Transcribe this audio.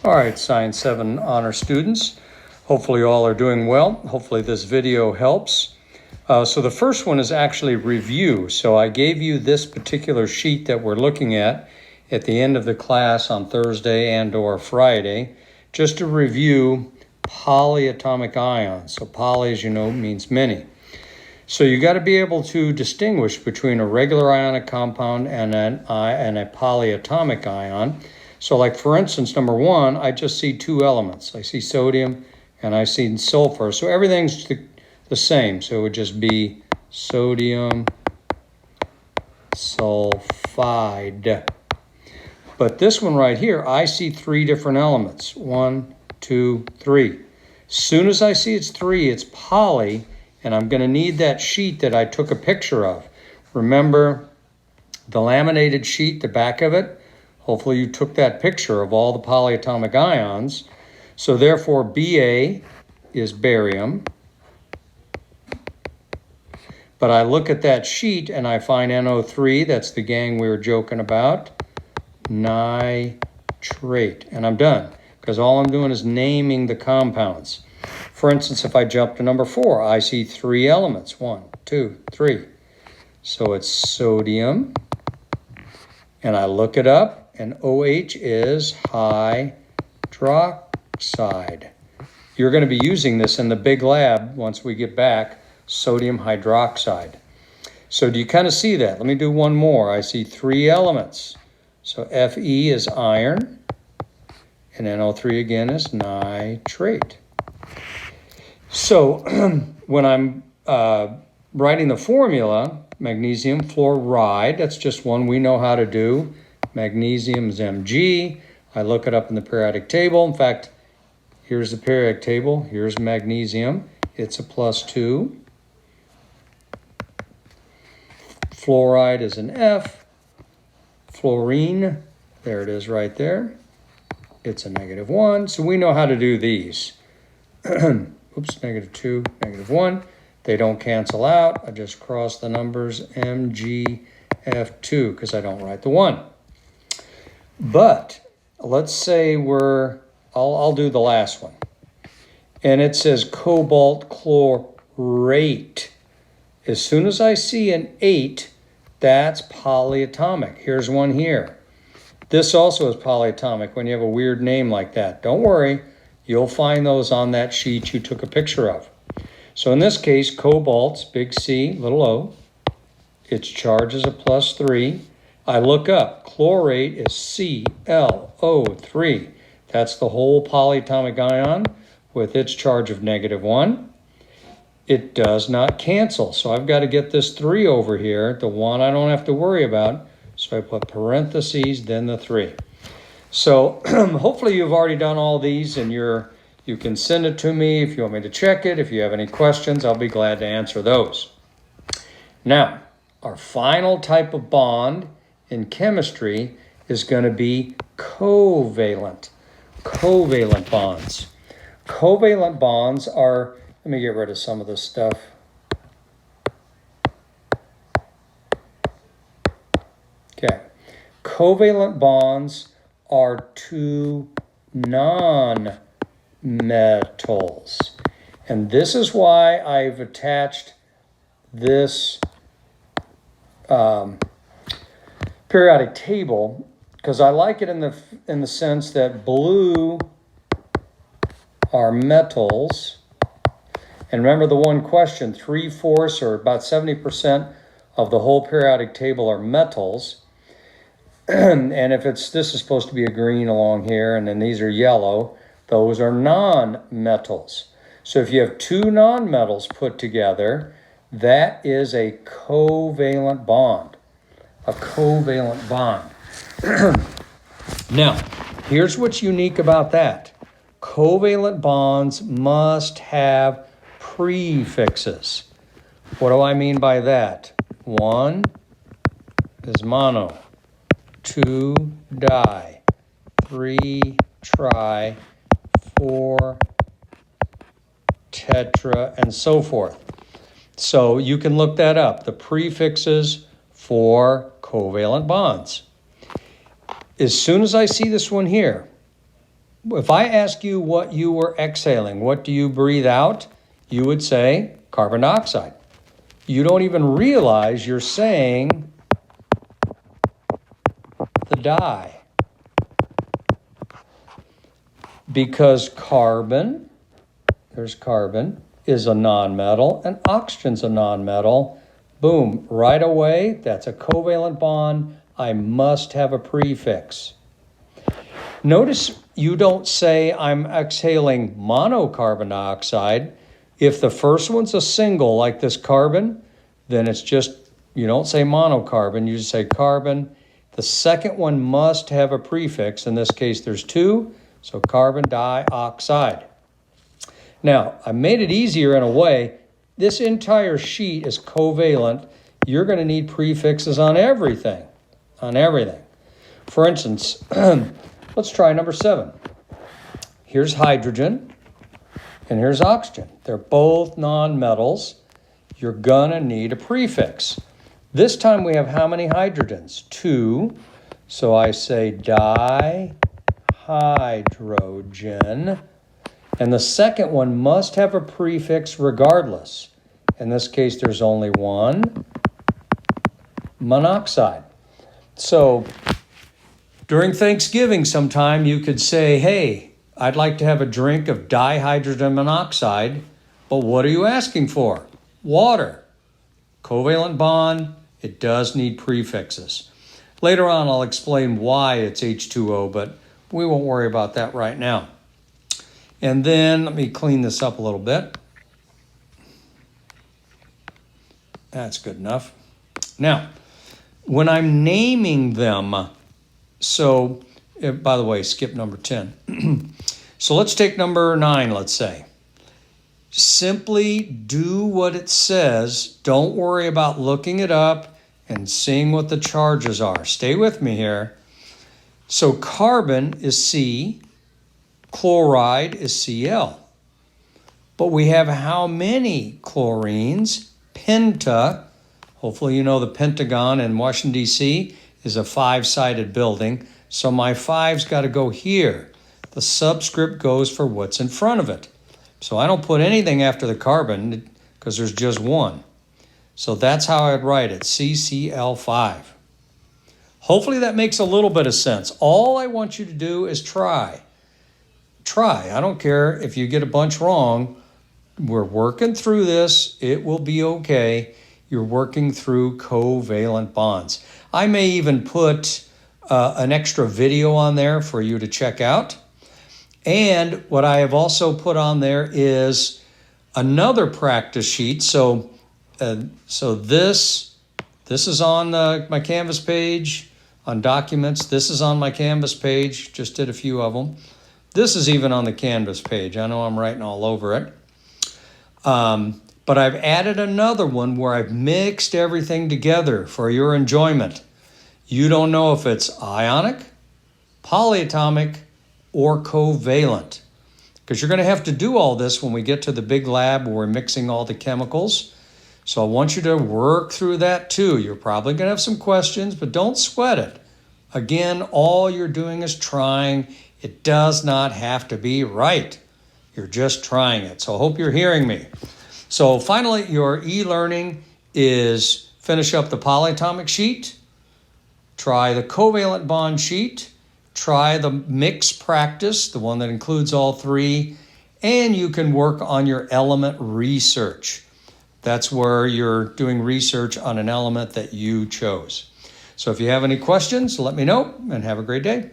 All right, Science 7 honor students. Hopefully you all are doing well. Hopefully this video helps. So the first one is actually review. So I gave you this particular sheet that we're looking at the end of the class on Thursday and or Friday, just to review polyatomic ions. So poly, as you know, means many. So you got to be able to distinguish between a regular ionic compound and a polyatomic ion. So like for instance, number one, I just see two elements. I see sodium and I see sulfur. So everything's the same. So it would just be sodium sulfide. But this one right here, I see three different elements. 1, 2, 3. Soon as I see it's 3, it's poly, and I'm going to need that sheet that I took a picture of. Remember the laminated sheet, the back of it? Hopefully you took that picture of all the polyatomic ions. So therefore, Ba is barium. But I look at that sheet and I find NO3, that's the gang we were joking about, nitrate. And I'm done, because all I'm doing is naming the compounds. For instance, if I jump to number 4, I see 3 elements. 1, 2, 3. So it's sodium. And I look it up. And OH is hydroxide. You're going to be using this in the big lab once we get back, sodium hydroxide. So do you kind of see that? Let me do one more. I see 3 elements. So Fe is iron, and NO3 again is nitrate. So when I'm writing the formula, magnesium fluoride, that's just one we know how to do. Magnesium is Mg. I look it up in the periodic table. In fact, here's the periodic table. Here's magnesium. It's a +2. Fluoride is an F. Fluorine, there it is right there. It's a -1. So we know how to do these. Oops, -2, -1. They don't cancel out. I just cross the numbers MgF2 because I don't write the 1. But let's say I'll do the last one. And it says cobalt chlorate. As soon as I see an 8, that's polyatomic. Here's one here. This also is polyatomic when you have a weird name like that. Don't worry, you'll find those on that sheet you took a picture of. So in this case, cobalt's big C, little o. Its charge is a +3. I look up, chlorate is ClO3. That's the whole polyatomic ion with its charge of -1. It does not cancel, so I've got to get this 3 over here. The 1 I don't have to worry about, so I put parentheses, then the 3. So hopefully you've already done all these, and you can send it to me if you want me to check it. If you have any questions, I'll be glad to answer those. Now, our final type of bond in chemistry is going to be covalent. Covalent bonds. Covalent bonds are, let me get rid of some of this stuff. Okay. Covalent bonds are 2 non-metals. And this is why I've attached this periodic table, because I like it in the sense that blue are metals. And remember the one question, 3/4 or about 70% of the whole periodic table are metals. And if this is supposed to be a green along here, and then these are yellow, those are non-metals. So if you have 2 non-metals put together, that is a covalent bond. A covalent bond. Now, here's what's unique about that. Covalent bonds must have prefixes. What do I mean by that? 1 is mono, 2 di, 3 tri, 4 tetra, and so forth. So you can look that up, the prefixes for covalent bonds. As soon as I see this one here, if I ask you what you were exhaling, what do you breathe out? You would say carbon dioxide. You don't even realize you're saying the di. Because carbon, there's carbon, is a nonmetal and oxygen's a nonmetal. Boom, right away, that's a covalent bond. I must have a prefix. Notice you don't say I'm exhaling monocarbon dioxide. If the first one's a single, like this carbon, then it's just, you don't say monocarbon, you just say carbon. The second one must have a prefix. In this case, there's two, so carbon dioxide. Now, I made it easier in a way. This entire sheet is covalent. You're going to need prefixes on everything, For instance, let's try number 7. Here's hydrogen, and here's oxygen. They're both nonmetals. You're going to need a prefix. This time we have how many hydrogens? 2. So I say dihydrogen. And the second one must have a prefix regardless. In this case, there's only one, monoxide. So during Thanksgiving sometime, you could say, hey, I'd like to have a drink of dihydrogen monoxide, but what are you asking for? Water. Covalent bond, it does need prefixes. Later on, I'll explain why it's H2O, but we won't worry about that right now. And then let me clean this up a little bit. That's good enough. Now, when I'm naming them, so by the way, skip number 10. So let's take number 9, let's say. Simply do what it says. Don't worry about looking it up and seeing what the charges are. Stay with me here. So carbon is C, chloride is Cl. But we have how many chlorines? Penta. Hopefully you know the Pentagon in Washington, D.C. is a 5-sided building. So my 5's got to go here. The subscript goes for what's in front of it. So I don't put anything after the carbon because there's just one. So that's how I'd write it, CCl5. Hopefully that makes a little bit of sense. All I want you to do is try. Try. I don't care if you get a bunch wrong. We're working through this. It will be okay. You're working through covalent bonds. I may even put an extra video on there for you to check out. And what I have also put on there is another practice sheet. So this is on my Canvas page, on documents. This is on my Canvas page. Just did a few of them. This is even on the Canvas page. I know I'm writing all over it. But I've added another one where I've mixed everything together for your enjoyment. You don't know if it's ionic, polyatomic, or covalent, because you're going to have to do all this when we get to the big lab where we're mixing all the chemicals. So I want you to work through that too. You're probably going to have some questions, but don't sweat it. Again, all you're doing is trying. It does not have to be right. You're just trying it. So I hope you're hearing me. So finally, your e-learning is finish up the polyatomic sheet, try the covalent bond sheet, try the mix practice, the one that includes all 3, and you can work on your element research. That's where you're doing research on an element that you chose. So if you have any questions, let me know, and have a great day.